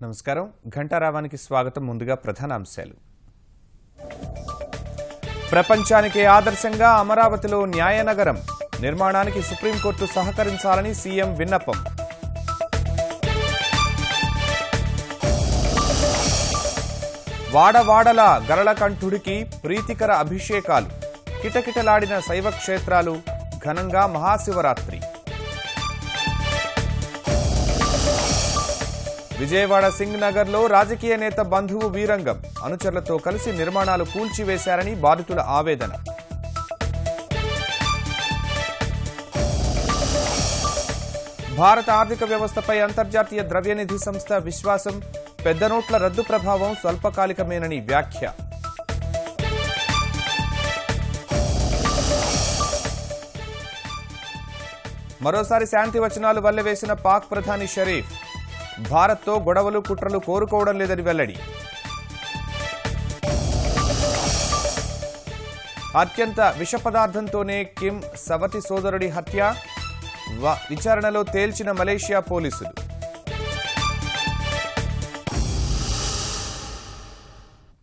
నమస్కారం ఘంటారావానికి స్వాగతం. ముందుగా ప్రధానాంశాలు. ప్రపంచానికి ఆదర్శంగా అమరావతిలో న్యాయనగరం నిర్మాణానికి సుప్రీంకోర్టు సహకరించాలని సీఎం విన్నపం. వాడవాడల గరళకంఠుడికి ప్రీతికర అభిషేకాలు, కిటకిటలాడిన శైవ క్షేత్రాలు, ఘనంగా మహాశివరాత్రి. విజయవాడ సింగ్ నగర్లో రాజకీయ నేత బంధువు వీరంగం, అనుచరులతో కలిసి నిర్మాణాలు కూల్చివేశారని బాధితుల ఆవేదన. భారత ఆర్థిక వ్యవస్థపై అంతర్జాతీయ ద్రవ్యనిధి సంస్థ విశ్వాసం, పెద్ద నోట్ల రద్దు ప్రభావం స్వల్పకాలికమేనని వ్యాఖ్య. మరోసారి శాంతి వచనాలు వల్లెవేసిన పాక్ ప్రధాని షరీఫ్, భారత్తో గొడవలు కుట్రలు కోరుకోవడం లేదని వెల్లడి. అత్యంత విష పదార్థంతోనే కిమ్ సవతి సోదరుడి హత్య, విచారణలో తేల్చిన మలేషియా పోలీసులు.